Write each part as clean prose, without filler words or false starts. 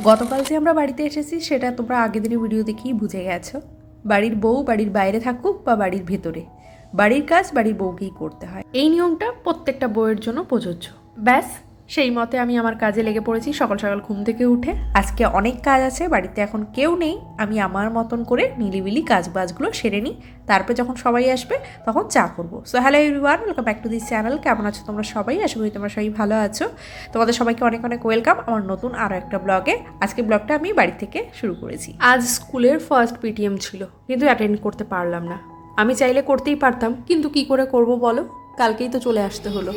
গতকাল যে আমরা বাড়িতে এসেছি সেটা তোমরা আগের দিনের ভিডিও দেখেই বুঝে গেছো। বাড়ির বউ বাড়ির বাইরে থাকুক বা বাড়ির ভেতরে, বাড়ির কাজ বাড়ির বউকেই করতে হয়। এই নিয়মটা প্রত্যেকটা বউয়ের জন্য প্রযোজ্য। ব্যাস সেই মতে আমি আমার কাজে লেগে পড়েছি। সকাল সকাল ঘুম থেকে উঠে আজকে অনেক কাজ আছে, বাড়িতে এখন কেউ নেই, আমি আমার মতন করে নিলিবিলি কাজবাজগুলো সেরে নিই। তারপর যখন সবাই আসবে তখন চা করবো। So hello everyone, welcome back to this channel. কেমন আছো তোমরা সবাই? আশা করি তোমরা সবাই ভালো আছো। তোমাদের সবাইকে অনেক অনেক ওয়েলকাম আমার নতুন আরও একটা ব্লগে। আজকে ব্লগটা আমি বাড়ি থেকে শুরু করেছি। আজ স্কুলের ফার্স্ট পিটিএম ছিল, কিন্তু অ্যাটেন্ড করতে পারলাম না। আমি চাইলে করতেই পারতাম, কিন্তু কি করে করব বলো, কালকেই তো চলে আসতে হলো।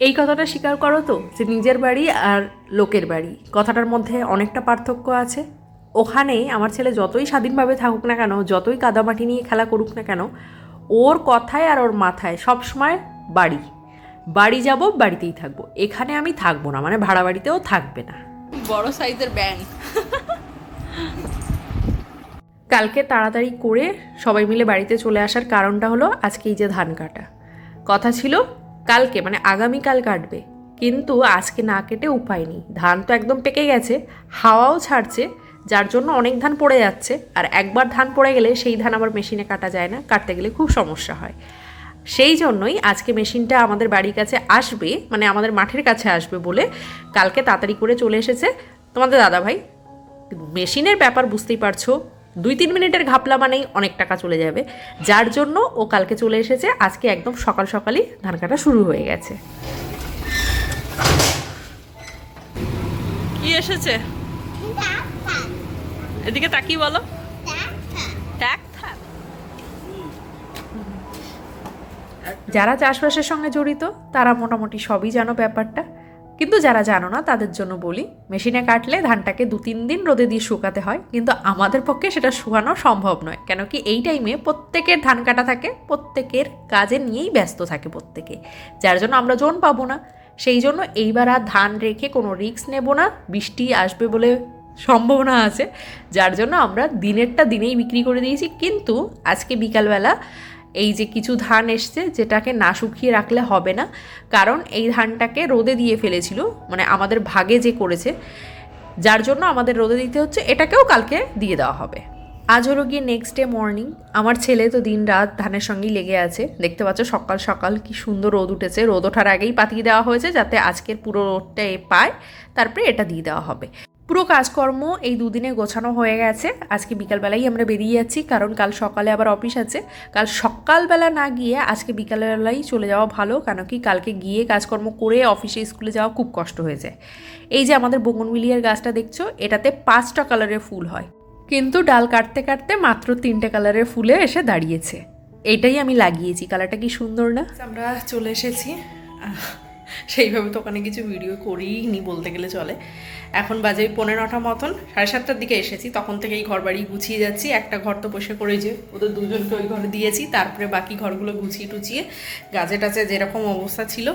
এই কথাটা স্বীকার করো তো যে নিজের বাড়ি আর লোকের বাড়ি কথাটার মধ্যে অনেকটা পার্থক্য আছে। ওখানে আমার ছেলে যতই স্বাধীনভাবে থাকুক না কেন, যতই কাদামাটি নিয়ে খেলা করুক না কেন, ওর কথায় আর ওর মাথায় সবসময় বাড়ি বাড়ি যাব, বাড়িতেই থাকবো। এখানে আমি থাকবো না, মানে ভাড়া বাড়িতেও থাকবে না। বড় সাইজের ব্যাং। কালকে তাড়াতাড়ি করে সবাই মিলে বাড়িতে চলে আসার কারণটা হলো আজকে এই যে ধান কাটা কথা ছিল কালকে, মানে আগামীকাল কাটবে, কিন্তু আজকে না কেটে উপায় নেই। ধান তো একদম পেকে গেছে, হাওয়াও ছাড়ছে, যার জন্য অনেক ধান পড়ে যাচ্ছে। আর একবার ধান পড়ে গেলে সেই ধান আবার মেশিনে কাটা যায় না, কাটতে গেলে খুব সমস্যা হয়। সেই জন্যই আজকে মেশিনটা আমাদের বাড়ির কাছে আসবে, মানে আমাদের মাঠের কাছে আসবে বলে কালকে তাড়াতাড়ি করে চলে এসেছে তোমাদের দাদাভাই। মেশিনের ব্যাপার বুঝতেই পারছো, 2-3 মিনিটের ঘাপলা মানেই অনেক টাকা চলে যাবে, যার জন্য ও কালকে চলে এসেছে। আজকে একদম সকাল সকালই ধান কাটা শুরু হয়ে গেছে। কি এসেছে এদিকে তাকিয়ে বলো? যারা চাষবাসের সঙ্গে জড়িত তারা মোটামুটি সবই জানো ব্যাপারটা, কিন্তু যারা জানো না তাদের জন্য বলি, মেশিনে কাটলে ধানটাকে 2-3 দিন রোদে দিয়ে শুকাতে হয়, কিন্তু আমাদের পক্ষে সেটা শুকানো সম্ভব নয়। কেন কি এই টাইমে প্রত্যেকের ধান কাটা থাকে, প্রত্যেকের কাজে নিয়েই ব্যস্ত থাকে প্রত্যেকে, যার জন্য আমরা জোন পাবো না। সেই জন্য এইবার আর ধান রেখে কোনো রিস্ক নেব না, বৃষ্টি আসবে বলে সম্ভাবনা আছে, যার জন্য আমরা দিনেরটা দিনেই বিক্রি করে দিয়েছি। কিন্তু আজকে বিকালবেলা এই যে কিছু ধান এসছে যেটাকে না শুকিয়ে রাখলে হবে না, কারণ এই ধানটাকে রোদে দিয়ে ফেলেছিল, মানে আমাদের ভাগে যে করেছে, যার জন্য আমাদের রোদে দিতে হচ্ছে। এটাকেও কালকে দিয়ে দেওয়া হবে। আজ হলো গিয়ে নেক্সট ডে মর্নিং। আমার ছেলে তো দিন রাত ধানের সঙ্গেই লেগে আছে। দেখতে পাচ্ছ সকাল সকাল কি সুন্দর রোদ উঠেছে, রোদ ওঠার আগেই পাতিয়ে দেওয়া হয়েছে যাতে আজকের পুরো রোদটা পায়, তারপরে এটা দিয়ে দেওয়া হবে। পুরো কাজকর্ম এই 2 দিনে গোছানো হয়ে গেছে। আজকে বিকালবেলাই আমরা বেরিয়ে যাচ্ছি, কারণ কাল সকালে আবার অফিস আছে। কাল সকালবেলা না গিয়ে আজকে বিকালবেলাই চলে যাওয়া ভালো, কেন কি কালকে গিয়ে কাজকর্ম করে অফিসে স্কুলে যাওয়া খুব কষ্ট হয়ে যায়। এই যে আমাদের বোগনভিলিয়ার গাছটা দেখছো, এটাতে 5টা কালারের ফুল হয়, কিন্তু ডাল কাটতে কাটতে মাত্র 3টে কালারের ফুলে এসে দাঁড়িয়েছে। এইটাই আমি লাগিয়েছি। কালারটা কি সুন্দর না? আমরা চলে এসেছি। সেইভাবে তো ওখানে কিছু ভিডিও করিনি বলতে গেলে চলে। এখন বাজে 9:15 মতন, 7:30টার দিকে এসেছি। তখন থেকে এই ঘর বাড়ি গুছিয়ে যাচ্ছি। একটা ঘর তো পরিষ্কার করে যে ওদের দুজনকে ওই ঘরে দিয়েছি, তারপরে বাকি ঘরগুলো গুছিয়ে টুচিয়ে গাছে টাছে যেরকম অবস্থা ছিল,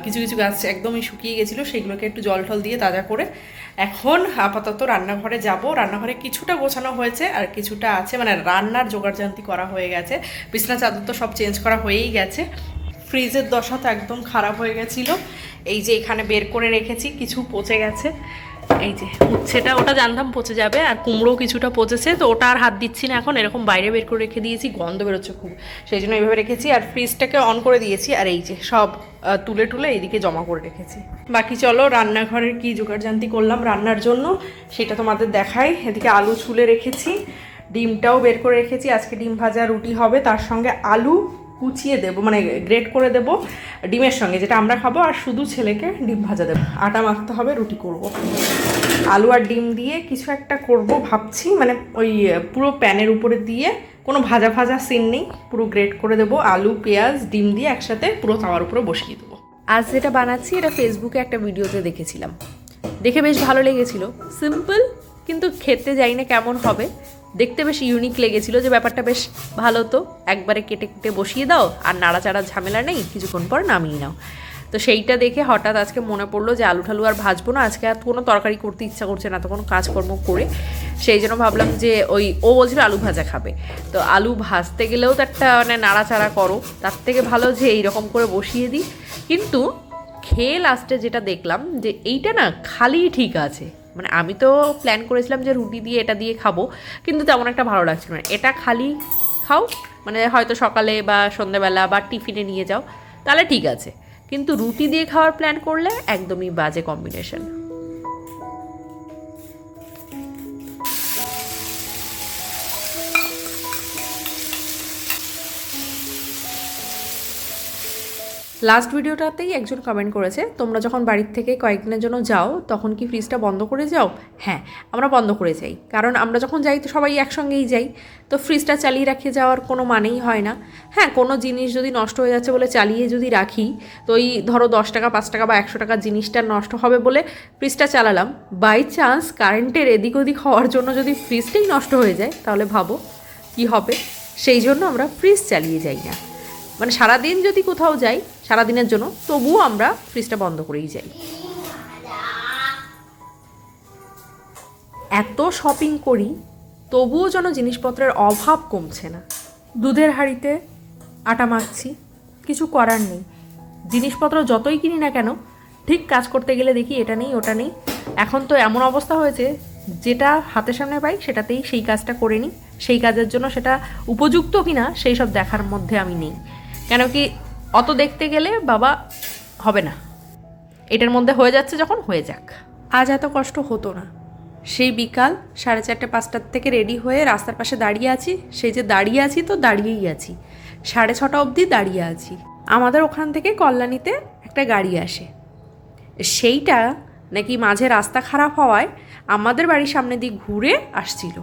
কিছু কিছু গাছ একদমই শুকিয়ে গেছিলো, সেগুলোকে একটু জল টল দিয়ে তাজা করে এখন আপাতত রান্নাঘরে যাব। রান্নাঘরে কিছুটা গোছানো হয়েছে আর কিছুটা আছে, মানে রান্নার জোগাড়জান্তি করা হয়ে গেছে। বিছনা চাদর তো সব চেঞ্জ করা হয়েই গেছে। ফ্রিজের দশা তো একদম খারাপ হয়ে গেছিলো। এই যে এখানে বের করে রেখেছি, কিছু পচে গেছে। এই যে উচ্ছেটা, ওটা জানতাম পচে যাবে, আর কুমড়ো কিছুটা পচেছে, তো ওটা আর হাত দিচ্ছি না এখন। এরকম বাইরে বের করে রেখে দিয়েছি, গন্ধ বেরোচ্ছে খুব, সেই জন্য এইভাবে রেখেছি। আর ফ্রিজটাকে অন করে দিয়েছি, আর এই যে সব তুলে টুলে এইদিকে জমা করে রেখেছি। বাকি চলো রান্নাঘরের কি জোগাড়জান্তি করলাম রান্নার জন্য সেটা তোমাদের দেখাই। এদিকে আলু ছুলে রেখেছি, ডিমটাও বের করে রেখেছি। আজকে ডিম ভাজা রুটি হবে, তার সঙ্গে আলু কুচিয়ে দেবো, মানে গ্রেট করে দেবো ডিমের সঙ্গে, যেটা আমরা খাবো, আর শুধু ছেলেকে ডিম ভাজা দেবো। আটা মাখতে হবে, রুটি করব। আলু আর ডিম দিয়ে কিছু একটা করব ভাবছি, মানে ওই পুরো প্যানের উপরে দিয়ে, কোনো ভাজা ভাজা সিন নেই, পুরো গ্রেট করে দেবো। আলু পেঁয়াজ ডিম দিয়ে একসাথে পুরো তাওয়ার উপরে বসিয়ে দেবো। আজ যেটা বানাচ্ছি এটা ফেসবুকে একটা ভিডিওতে দেখেছিলাম, দেখে বেশ ভালো লেগেছিল। সিম্পল, কিন্তু খেতে যাই না কেমন হবে, দেখতে বেশ ইউনিক লেগেছিল, যে ব্যাপারটা বেশ ভালো। তো একবারে কেটে কেটে বসিয়ে দাও, আর নাড়াচাড়া ঝামেলা নেই, কিছুক্ষণ পর নামিয়ে নাও। তো সেইটা দেখে হঠাৎ আজকে মনে পড়লো যে আলু ঠালু আর ভাজবো না, আজকে আর কোনো তরকারি করতে ইচ্ছা করছে না, তো কোনো কাজকর্ম করে সেই জন্য ভাবলাম যে ও বলছিল আলু ভাজা খাবে, তো আলু ভাজতে গেলেও তো একটা মানে নাড়াচাড়া করো, তার থেকে ভালো যে এইরকম করে বসিয়ে দিই। কিন্তু খেয়ে লাস্টে যেটা দেখলাম যে এইটা না খালি ঠিক আছে, মানে আমি তো প্ল্যান করেছিলাম যে রুটি দিয়ে এটা দিয়ে খাবো, কিন্তু তেমন একটা ভালো লাগছিল না। এটা খালি খাও, মানে হয়তো সকালে বা সন্ধ্যাবেলা বা টিফিনে নিয়ে যাও, তাহলে ঠিক আছে, কিন্তু রুটি দিয়ে খাওয়ার প্ল্যান করলে একদমই বাজে কম্বিনেশন। লাস্ট ভিডিওটাতেই একজন কমেন্ট করেছে, তোমরা যখন বাড়ির থেকে কয়েকদিনের জন্য যাও তখন কি ফ্রিজটা বন্ধ করে যাও? হ্যাঁ, আমরা বন্ধ করে যাই, কারণ আমরা যখন যাই তো সবাই একসঙ্গেই যাই, তো ফ্রিজটা চালিয়ে রেখে যাওয়ার কোনো মানেই হয় না। হ্যাঁ, কোনো জিনিস যদি নষ্ট হয়ে যাচ্ছে বলে চালিয়ে যদি রাখি, তো ওই ধরো 10 টাকা 5 টাকা বা 100 টাকার জিনিসটা নষ্ট হবে বলে ফ্রিজটা চালালাম, বাই চান্স কারেন্টের এদিক ওদিক হওয়ার জন্য যদি ফ্রিজটাই নষ্ট হয়ে যায় তাহলে ভাবো কি হবে। সেই জন্য আমরা ফ্রিজ চালিয়ে যাই না, মানে সারাদিন যদি কোথাও যাই সারাদিনের জন্য, তবুও আমরা ফ্রিজটা বন্ধ করেই যাই। এত শপিং করি তবুও যেন জিনিসপত্রের অভাব কমছে না। দুধের হাঁড়িতে আটা মাখছি, কিছু করার নেই, জিনিসপত্র যতই কিনি না কেন ঠিক কাজ করতে গেলে দেখি এটা নেই ওটা নেই। এখন তো এমন অবস্থা হয়েছে যেটা হাতের সামনে পাই সেটাতেই সেই কাজটা করে নিই, সেই কাজের জন্য সেটা উপযুক্ত কিনা সেই সব দেখার মধ্যে আমি নেই। কেন কি অত দেখতে গেলে বাবা হবে না, এটার মধ্যে হয়ে যাচ্ছে যখন হয়ে যাক। আজ এত কষ্ট হতো না। সেই বিকাল 4:30 5টার থেকে রেডি হয়ে রাস্তার পাশে দাঁড়িয়ে আছি, সেই যে দাঁড়িয়ে আছি তো দাঁড়িয়েই আছি, 6:30 অবধি দাঁড়িয়ে আছি। আমাদের ওখান থেকে কল্যাণীতে একটা গাড়ি আসে, সেইটা নাকি মাঝে রাস্তা খারাপ হওয়ায় আমাদের বাড়ির সামনে দিয়ে ঘুরে আসছিল।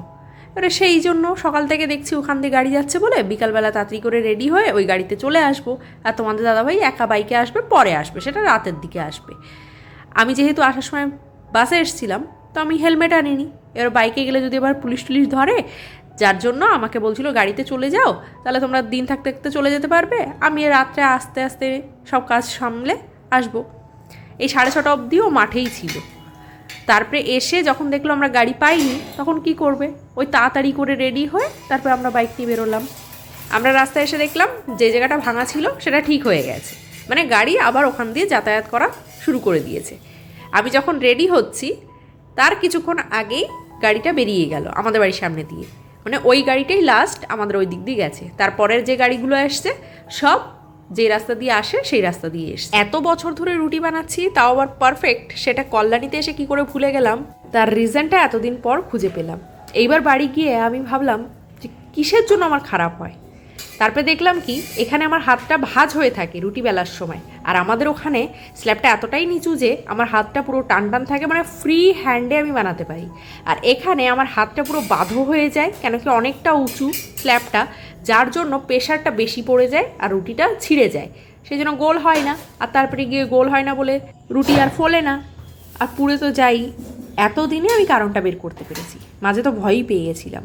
এবারে সেই জন্য সকাল থেকে দেখছি ওখান দিয়ে গাড়ি যাচ্ছে বলে বিকালবেলা তাড়াতাড়ি করে রেডি হয়ে ওই গাড়িতে চলে আসবো, আর তোমাদের দাদাভাই একা বাইকে আসবে, পরে আসবে, সেটা রাতের দিকে আসবে। আমি যেহেতু আসার সময় বাসে এসেছিলাম তো আমি হেলমেট আনিনি, এবার বাইকে গেলে যদি এবার পুলিশ টুলিশ ধরে, যার জন্য আমাকে বলছিল গাড়িতে চলে যাও, তাহলে তোমরা দিন থাকতে থাকতে চলে যেতে পারবে, আমি রাত্রে আস্তে আস্তে সব কাজ সামলে আসবো। এই 6:30 অবধিও মাঠেই ছিল। তারপরে এসে যখন দেখলো আমরা গাড়ি পাইনি তখন কি করবে, ওই তাড়াতাড়ি করে রেডি হয়ে তারপরে আমরা বাইক নিয়ে বেরোলাম। আমরা রাস্তায় এসে দেখলাম যে জায়গাটা ভাঙা ছিল সেটা ঠিক হয়ে গেছে, মানে গাড়ি আবার ওখান দিয়ে যাতায়াত করা শুরু করে দিয়েছে। আমি যখন রেডি হচ্ছি তার কিছুক্ষণ আগেই গাড়িটা বেরিয়ে গেল আমাদের বাড়ির সামনে দিয়ে, মানে ওই গাড়িটাই লাস্ট আমাদের ওই দিক দিয়ে গেছে, তারপরের যে গাড়িগুলো আসছে সব যে রাস্তা দিয়ে আসে সেই রাস্তা দিয়ে এসে। এত বছর ধরে রুটি বানাচ্ছি তাও আবার পারফেক্ট, সেটা কল্যাণীতে এসে কি করে ভুলে গেলাম তার রিজনটা এতদিন পর খুঁজে পেলাম। এইবার বাড়ি গিয়ে আমি ভাবলাম যে কিসের জন্য আমার খারাপ হয়, তারপরে দেখলাম কি এখানে আমার হাতটা ভাঁজ হয়ে থাকে রুটি বেলার সময়, আর আমাদের ওখানে স্ল্যাবটা এতটাই নিচু যে আমার হাতটা পুরো টান টান থাকে, মানে ফ্রি হ্যান্ডে আমি বানাতে পারি, আর এখানে আমার হাতটা পুরো বাঁধো হয়ে যায়, কেন কি অনেকটা উঁচু স্ল্যাবটা, যার জন্য প্রেশারটা বেশি পড়ে যায় আর রুটিটা ছিঁড়ে যায়, সেই জন্য গোল হয় না, আর তারপরে গিয়ে গোল হয় না বলে রুটি আর ফোলে না, আর পুড়ে তো যাই। এতদিনে আমি কারণটা বের করতে পেরেছি, মাঝে তো ভয়ই পেয়ে গেছিলাম।